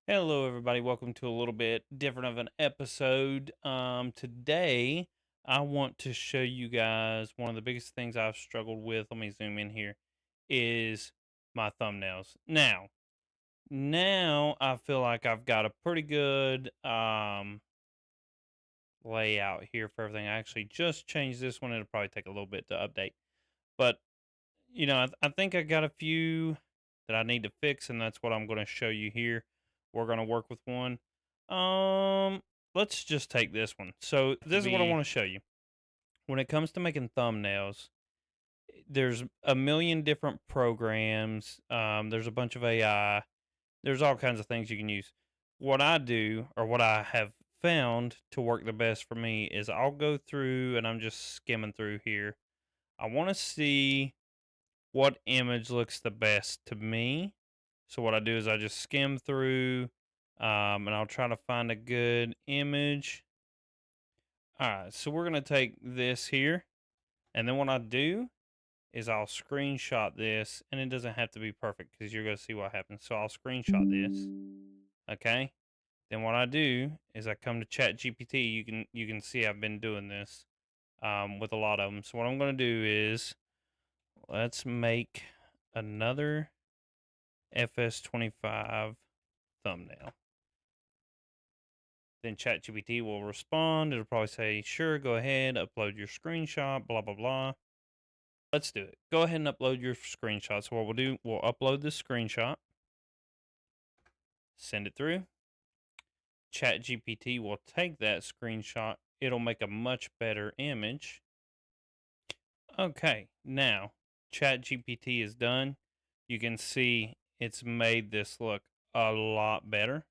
Hello, everybody. Welcome to a little bit different of an episode. Today, I want to show you guys one of the biggest things I've struggled with. Let me zoom in here. Is my thumbnails. Now I feel like I've got a pretty good layout here for everything. I actually just changed this one. It'll probably take a little bit to update, but I think I got a few that I need to fix, and that's what I'm going to show you here. We're going to work with one. Um, let's just take this one. So this is what I want to show you. When it comes to making thumbnails, there's a million different programs. There's a bunch of AI. There's all kinds of things you can use. What I do, or what I have found to work the best for me, is I'll go through and I'm just skimming through here. I want to see what image looks the best to me. So what I do is I just skim through, and I'll try to find a good image. All right, so we're gonna take this here, and then what I do is I'll screenshot this, and it doesn't have to be perfect because you're gonna see what happens. So I'll screenshot this, okay? Then what I do is I come to ChatGPT. You can see I've been doing this with a lot of them. So what I'm gonna do is let's make another FS25 thumbnail. Then ChatGPT will respond. It'll probably say, sure, go ahead, upload your screenshot, blah, blah, blah. Let's do it. Go ahead and upload your screenshot. So what we'll do, we'll upload this screenshot, send it through. ChatGPT will take that screenshot. It'll make a much better image. Okay, now ChatGPT is done. You can see it's made this look a lot better.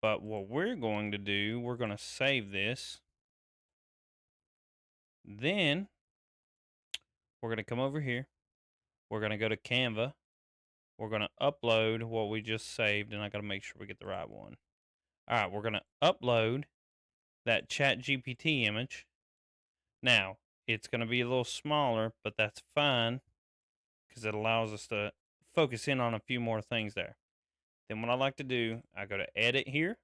But what we're going to do, we're going to save this. Then we're going to come over here. We're going to go to Canva. We're going to upload what we just saved, and I got to make sure we get the right one. All right, we're going to upload that Chat GPT image. Now, it's going to be a little smaller, but that's fine because it allows us to focus in on a few more things there. Then what I like to do, I go to edit here.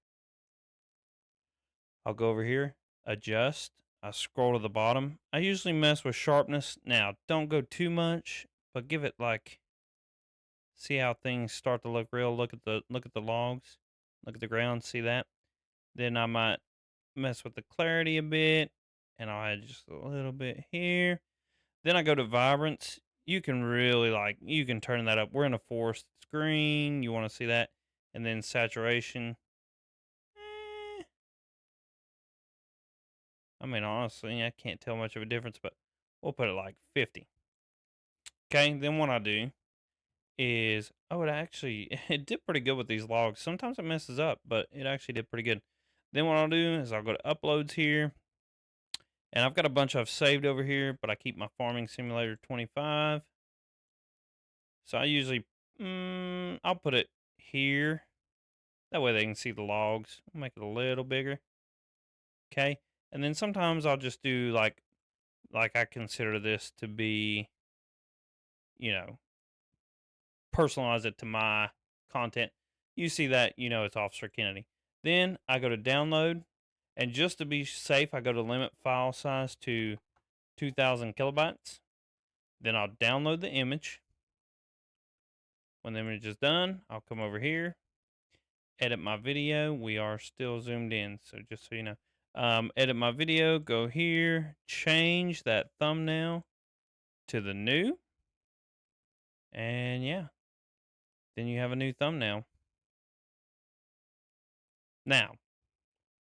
I'll go over here, adjust. I scroll to the bottom. I usually mess with sharpness. Now, don't go too much, but give it like, see how things start to look real. Look at the logs. Look at the ground. See that? Then I might mess with the clarity a bit, and I'll add just a little bit here. Then I go to vibrance. You can really you can turn that up. We're in a forest. It's green. You want to see that? And then saturation. Eh, I mean, honestly, I can't tell much of a difference, but we'll put it like 50. Okay, then what I do is, oh, it actually, it did pretty good with these logs. Sometimes it messes up, but it actually did pretty good. Then what I'll do is I'll go to uploads here, and I've got a bunch I've saved over here, but I keep my farming simulator 25. So I usually, I'll put it here. That way they can see the logs. I'll make it a little bigger. Okay, and then sometimes I'll just do like I consider this to be, you know, personalize it to my content. You see that, it's Officer Kennedy. Then I go to download, and just to be safe, I go to limit file size to 2,000 kilobytes. Then I'll download the image. When the image is done, I'll come over here, edit my video. We are still zoomed in, so just so you know. Edit my video, go here, change that thumbnail to the new, and yeah, then you have a new thumbnail. Now,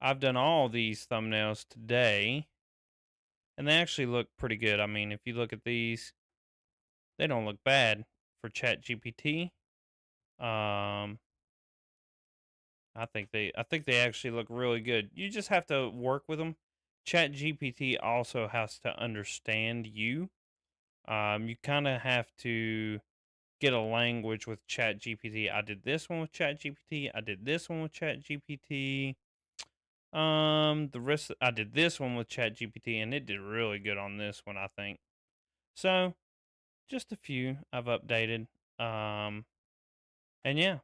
I've done all these thumbnails today, and they actually look pretty good. I mean, if you look at these, they don't look bad for ChatGPT. Um, I think they actually look really good. You just have to work with them. ChatGPT also has to understand you. You kind of have to get a language with ChatGPT. I did this one with ChatGPT. I did this one with ChatGPT. The rest I did this one with ChatGPT, and it did really good on this one, I think. So, just a few I've updated. And yeah,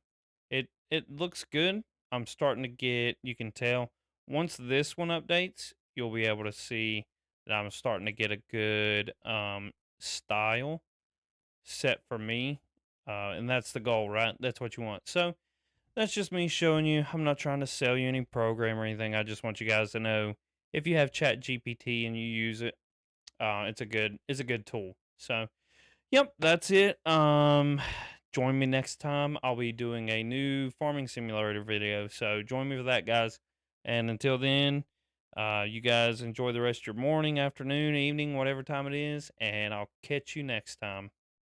it looks good. I'm starting to get, you can tell, once this one updates, you'll be able to see that I'm starting to get a good style set for me. And that's the goal, right? That's what you want. So that's just me showing you. I'm not trying to sell you any program or anything. I just want you guys to know if you have Chat GPT and you use it, it's a good tool. So yep, that's it. Join me next time. I'll be doing a new farming simulator video. So join me for that, guys. And until then, you guys enjoy the rest of your morning, afternoon, evening, whatever time it is, and I'll catch you next time.